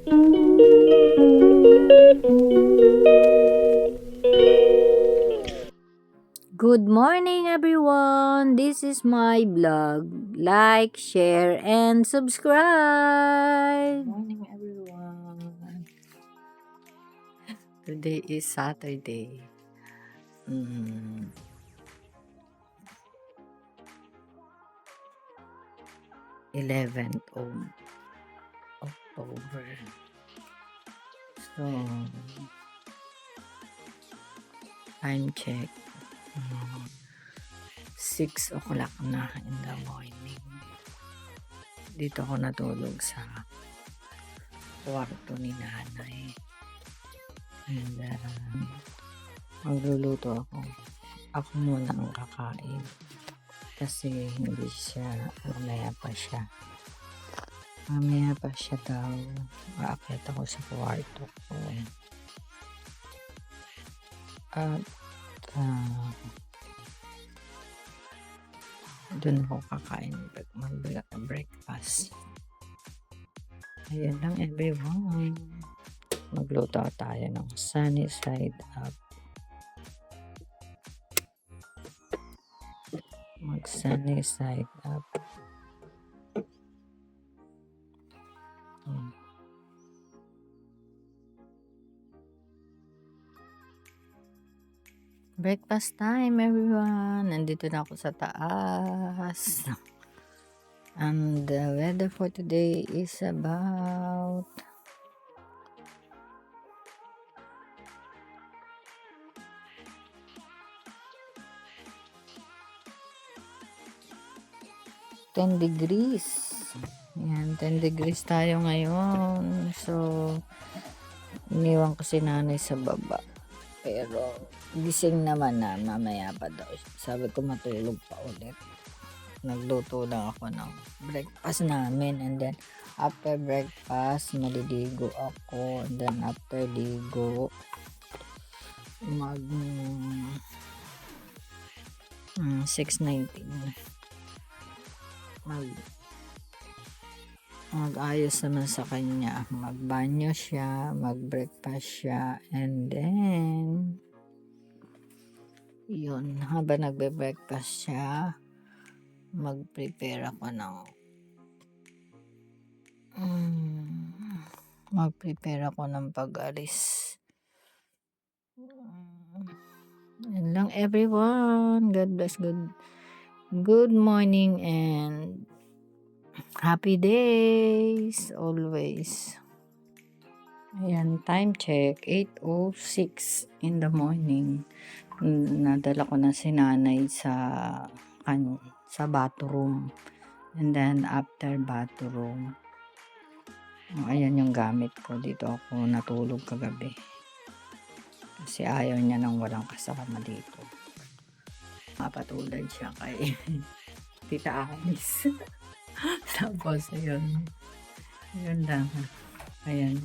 Good morning, everyone. This is my vlog. Like, share, and subscribe. Morning, everyone. Today is Saturday. 11th of October. So, time check. 6 o'clock na in the morning. Dito ako natulog sa kwarto ni nanay. And magluluto ako. Ako muna ang kakain. Kasi hindi siya, mamaya pa siya. Mamaya pa siya daw. Aakyat ako sa kwarto ko. At doon ako kakain breakfast. Ayan lang, everyone. Magluto tayo ng sunny side up. Sunny side up. Breakfast time, everyone. Nandito na ako sa taas. And the weather for today is about 10 degrees. Yan, 10 degrees tayo ngayon. So, iniwan ko si nanay sa baba. Pero, gising naman na, mamaya pa daw. Sabi ko matulog pa ulit. Nagluto lang ako ng breakfast namin. And then, after breakfast, maliligo ako. And then, after ligo, 6:19. Mag-ayos naman sa kanya. Magbanyo siya, mag-breakfast siya, and then yun, habang nagbe-breakfast siya, mag-prepare ako ng pag-alis. Yan lang, everyone. God bless. Good morning and happy days always. Ayan, time check, 8:06 in the morning. Nadala ko na si nanay sa bathroom. And then after bathroom, ayan yung gamit ko. Dito ako natulog kagabi. Kasi ayaw niya nang walang kasama dito. Mapatulad siya kay Tita Alice. Tapos, ayun lang. Ayan.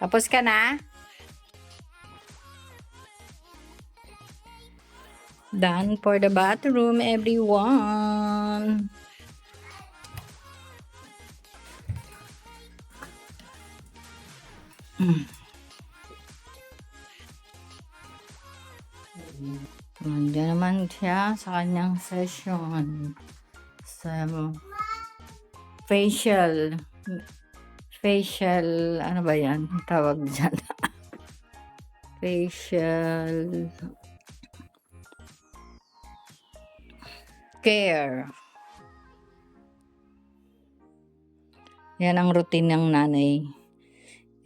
Tapos ka na? Done for the bathroom, everyone. Nandiyan naman siya sa kanyang session. Sa facial, ano ba yan? Tawag dyan. Facial care. Yan ang routine ng nanay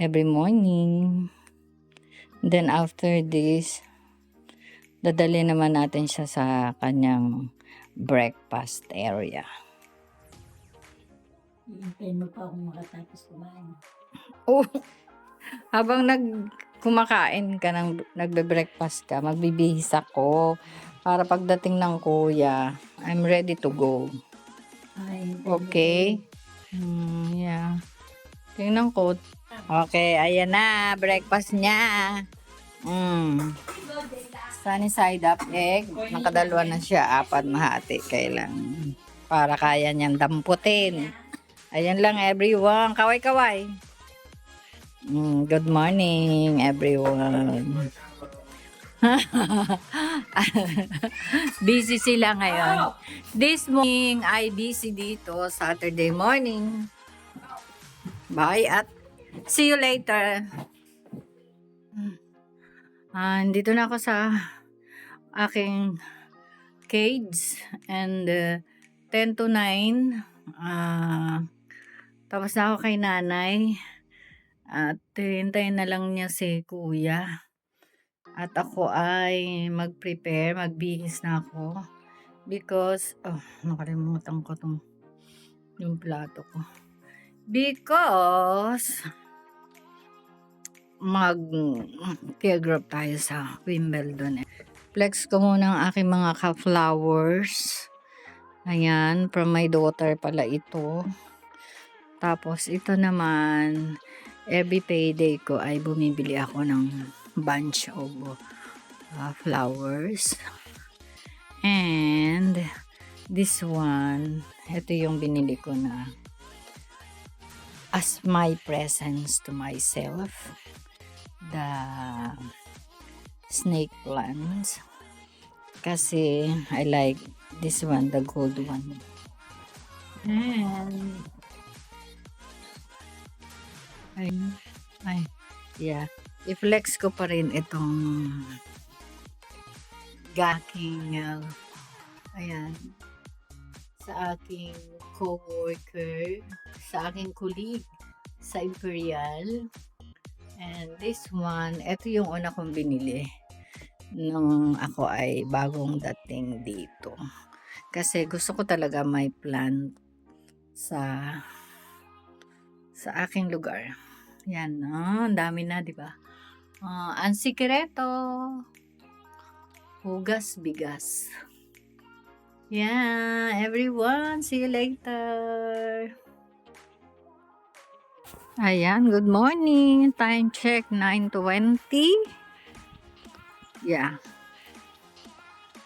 every morning. Then after this, dadali naman natin siya sa kanyang breakfast area. Hintayin mo pa akong makatapos kumain. Oh, habang kumakain ka nagbe-breakfast ka, magbibihis ako para pagdating ng kuya, I'm ready to go. Ay, Okay? Yeah. Tingnan ko. Okay, ayan na, breakfast niya. Sunny side up egg. Nakadalawa na siya, 4 mahati. Kailang para kaya niyang damputin. Ayan lang, everyone. Kaway-kaway. Good morning, everyone. Busy sila ngayon. This morning, ay busy dito. Saturday morning. Bye at see you later. Dito na ako sa aking cage and 10 to 9. Tapos na ako kay nanay. At hintayin na lang niya si kuya. At ako ay mag-prepare, magbihis na ako. Because, nakalimutan ko yung plato ko. Because, mag-care group tayo sa Wimbledon. Flex ko muna ang aking mga ka-flowers. Ayan, from my daughter pala ito. Tapos, ito naman, every payday ko ay bumibili ako ng bunch of flowers. And this one, ito yung binili ko na as my presents to myself. The snake plants. Kasi I like this one, the gold one. And yeah. I-flex ko pa rin itong gaking ayan, sa aking co-worker, sa aking colleague sa Imperial. And this one, ito yung una kong binili nung ako ay bagong dating dito. Kasi gusto ko talaga may plant sa aking lugar. Yan, ang dami na, di ba? Ang sikreto, hugas bigas. Yeah, everyone, see you later. Ayan, good morning. Time check, 9:20. Yeah.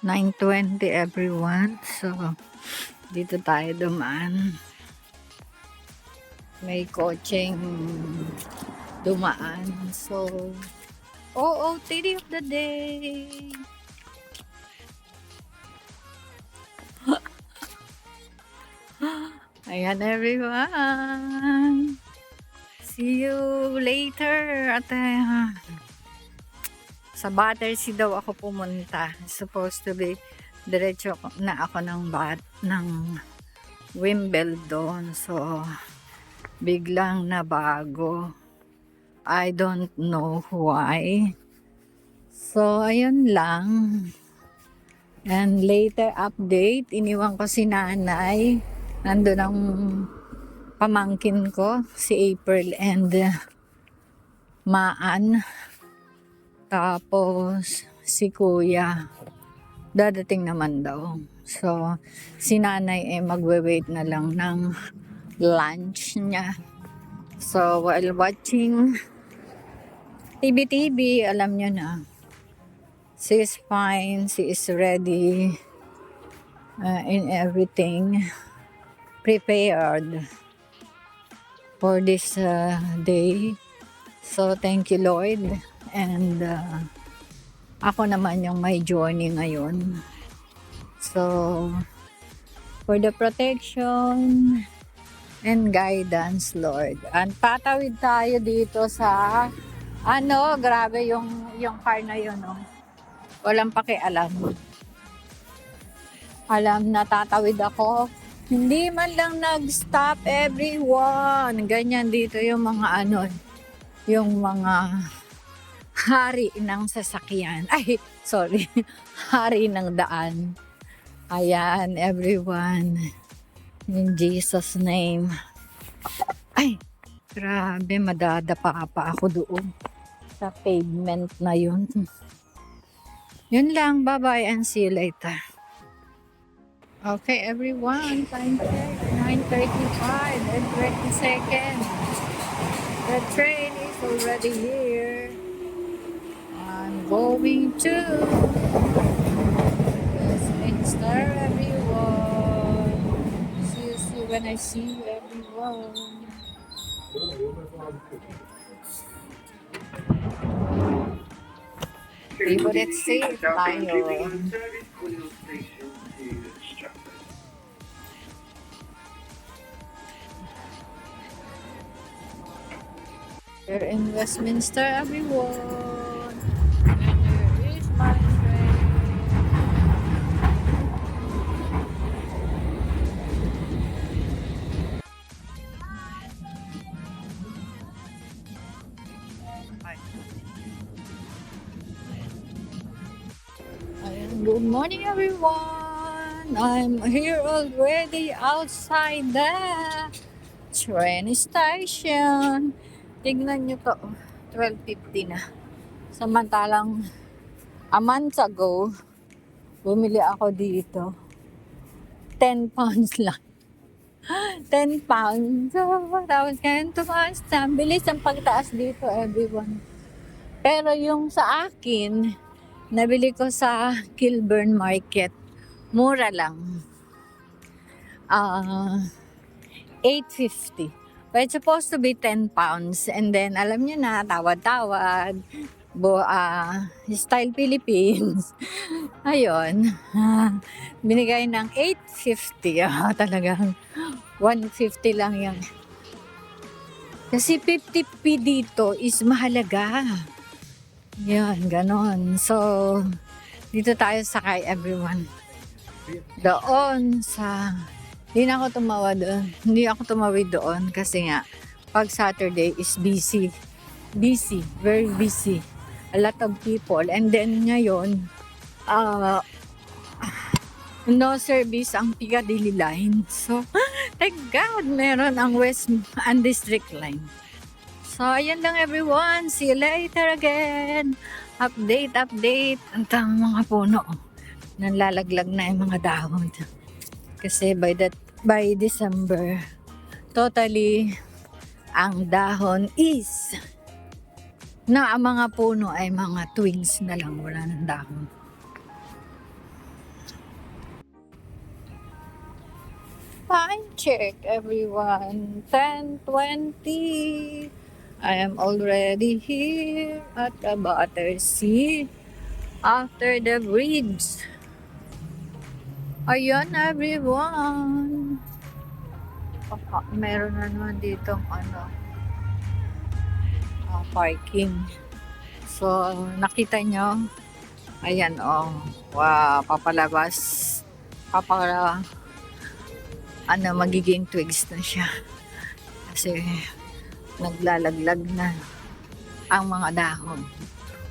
9:20 everyone. So, dito tayo dumaan. May coaching dumaan. So, OOTD of the day. Ayan everyone. See you later. At sa Battersea daw ako pumunta. Supposed to be diretso na ako ng Wimbledon. So, biglang nabago. I don't know why. So, ayun lang. And later update, iniwan ko si nanay. Nandun ang pamangkin ko, si April and Maan. Tapos, si kuya. Dadating naman daw. So, si nanay ay magwe-wait na lang ng lunch niya. So, while watching TV, alam nyo na, she is fine, she is ready in everything, prepared for this day. So, thank you Lord. And ako naman yung may journey ngayon. So, for the protection and guidance, Lord. And patawid tayo dito sa grabe yung car na yun, no? Walang pakialam. Alam na tatawid ako. Hindi man lang nag-stop everyone. Ganyan dito yung mga yung mga hari ng sasakyan. Ay, sorry. Hari ng daan. Ayan, everyone. In Jesus' name. Ay, grabe, madadapa pa ako doon sa pavement na yun. Yun lang, bye-bye and see you later. Okay, everyone, time check, 9:35 and 20 seconds. The train is already here. I'm going to Westminster, everyone. See you when I see you, everyone. Favorite seat tayo. We're in Westminster, everyone. And here is my train. Good morning, everyone. I'm here already outside the train station. Tignan nyo to, 12:50 na. Samantalang a month ago, bumili ako dito. 10 pounds lang. 10 pounds. Tapos ngayon tumaas na. Bilis ang pagtaas dito, everyone. Pero yung sa akin, nabili ko sa Kilburn Market. Mura lang. 8.50. But it's supposed to be 10 pounds. And then, alam nyo na, tawad-tawad. Style Philippines. Ayun. Binigay ng 8.50. Talagang 150 lang yan. Kasi 50p dito is mahalaga. Yan, ganon. So, dito tayo sakay, everyone. Doon sa... Hindi ako tumawid doon kasi nga, pag Saturday is busy. Busy, very busy. A lot of people. And then ngayon, no service ang Piccadilly line. So, thank God, meron ang West and District line. So, ayan lang everyone. See you later again. Update. Ang mga puno. Nanlalaglag na yung mga dahon. Kasi by December, totally, ang dahon is na ang mga puno ay mga twigs na lang. Wala ng dahon. Time check, everyone. 10:20. I am already here at the Battersea after the bridge. Ayan, everyone. Meron na naman dito parking. So, nakita nyo? Ayan, wow, papalabas. Magiging twigs na siya. Kasi, naglalaglag na ang mga dahon.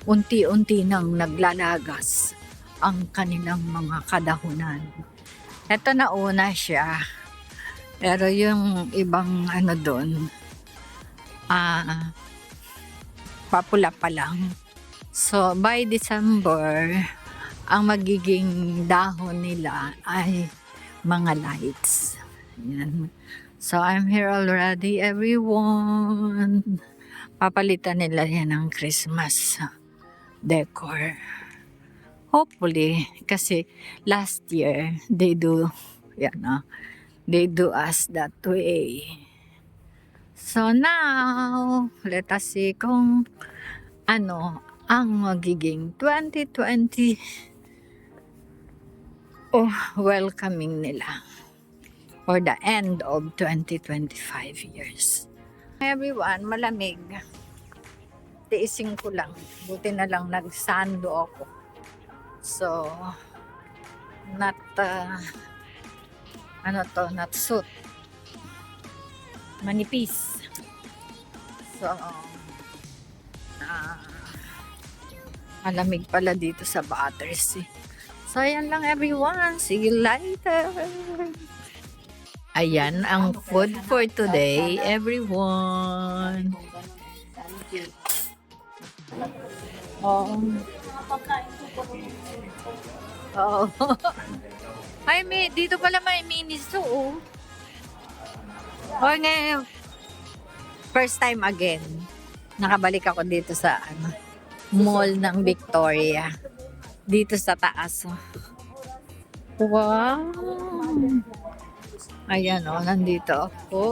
Unti-unti nang naglalagas ang kanilang mga kadahunan. Ito na una siya. Pero yung ibang doon, papula pa lang. So, by December, ang magiging dahon nila ay mga lights. Yan. So, I'm here already, everyone. Papalitan nila yan ng Christmas decor. Hopefully, kasi last year, they do us that way. So, now, let us see kung ang magiging 2020 welcoming nila. For the end of 2025 years. Everyone, malamig. Tiising ko lang. Buti na lang nagsando ako. So, not suit. Manipis. So, malamig pala dito sa Battersea. So, ayan lang everyone. See you later. Ayan ang food for today, everyone. Ay, dito pala may Miniso, ngayon, first time again, nakabalik ako dito sa mall ng Victoria. Dito sa taas. Wow! Ayan nandito ako.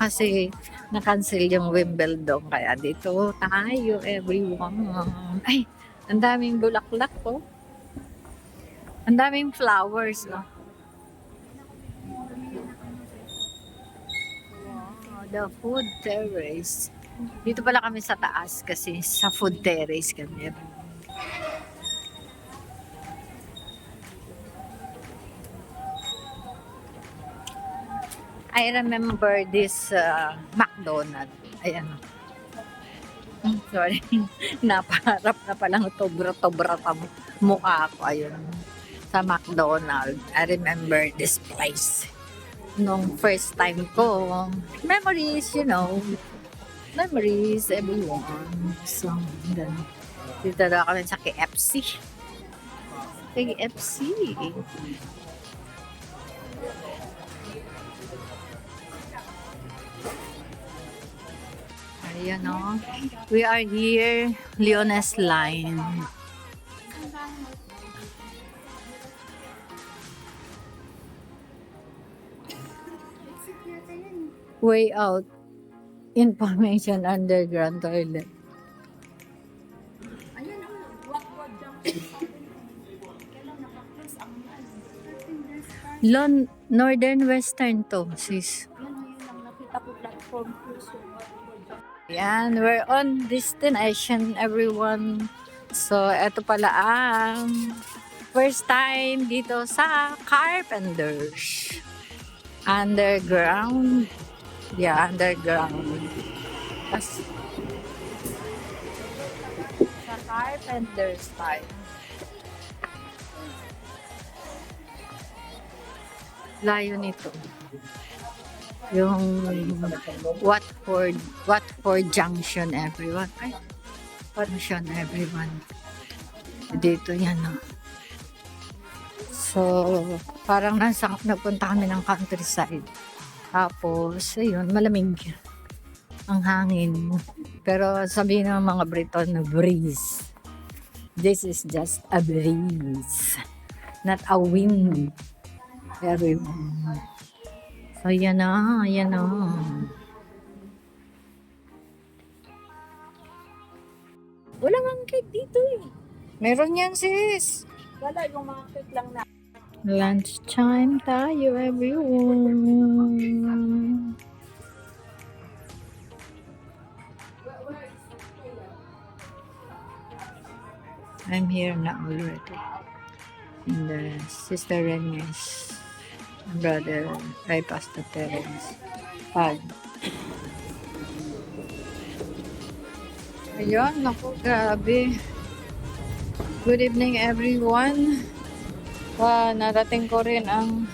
Kasi na-cancel yung Wimbledon. Kaya dito tayo, everyone. Ay, Ang daming bulaklak po. Ang daming flowers. Oh. Wow, the food terrace. Dito pala kami sa taas kasi sa food terrace kami. I remember this McDonald's. Ayan. Sorry. Napaharap na palang tobra-tobra pa mukha ko. Ayun. Sa McDonald's. I remember this place. Nung first time ko. Memories, you know. Memories, everyone. So, then, dito na kami sa KFC. KFC. Ayan o. We are here, Leones Line. Way out. Information underground toilet. Northern Western to, sis. Yan, we're on destination, everyone. So, eto pala ang first time dito sa Carpenters. Underground. Yeah, underground. Sa Carpenters tayo. Layo nito. Yung Watford Junction, everyone. Ay, Junction, everyone. Dito yan, no? So, parang napunta kami ng countryside. Tapos, ayun, malamig ang hangin. Pero sabihin ng mga Briton na breeze. This is just a breeze. Not a wind. Everyone. So, yan na, yan na. Wala mang cake dito eh. Meron yan, sis. Wala, yung mga cake lang na. Lunch time tayo, everyone. I'm here now already. In the Sister Renes. Brother, I passed the terrace. Ayun, naku, grabe. Good evening, everyone. Narating ko rin ang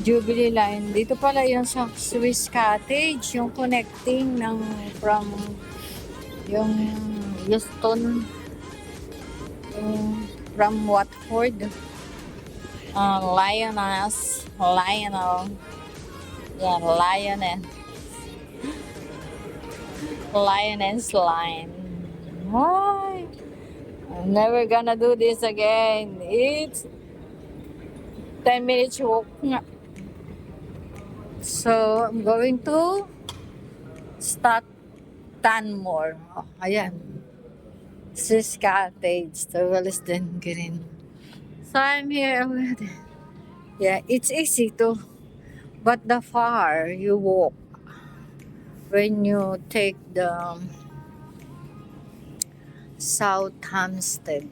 Jubilee Line. Dito pala yun sa Swiss Cottage, yung connecting ng from yung Houston from Watford. Lionel. Yeah, Lioness Line. Why? I'm never gonna do this again. It's 10 minutes walk. So, I'm going to start Tanmore. Oh, ayan. Swiss Cottage. The Wellesden Green. So, I'm here already. Yeah, it's easy to. But the far you walk when you take the South Hampstead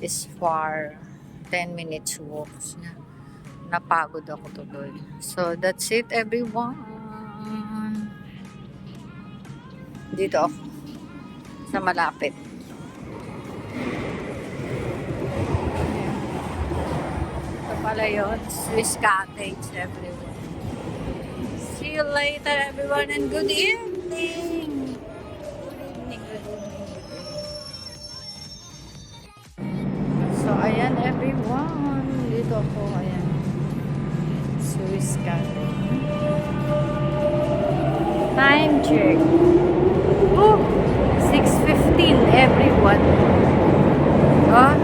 is far. 10 minutes walk. Napagod ako tuloy. So, that's it, everyone. Dito ako. Sa malapit. Ito pala yun. Swiss Cottage, everyone. See you later, everyone, and good evening. So, ayan, everyone. Dito ako, ayan. Swiss Cottage. Time check. Oh, 6:15, everyone. Oh.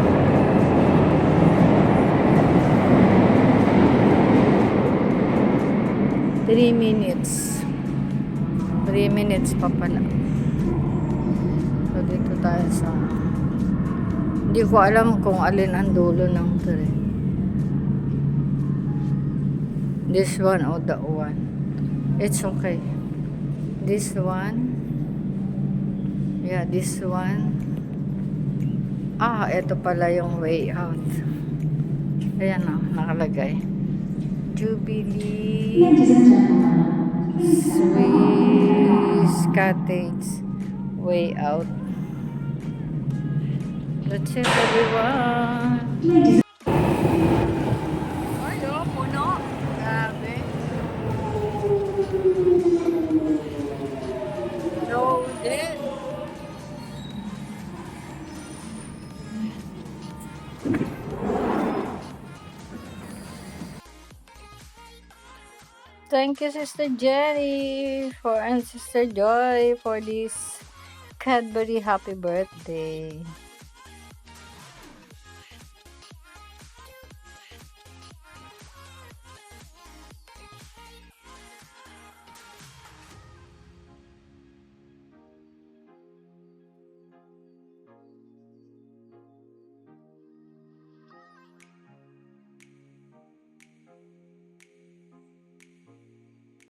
Three minutes pa pala. So, dito tayo sa... Hindi ko alam kung alin ang dulo ng tree. This one or that one. It's okay. This one. Yeah, this one. Ah, ito pala yung way out. Ayan o, nakalagay. Jubilee Swiss Cottage way out. That's it, everyone. Ay, oh, puno. Grabe. Loaded. Thank you, Sister Jenny, and Sister Joy for this Cadbury happy birthday.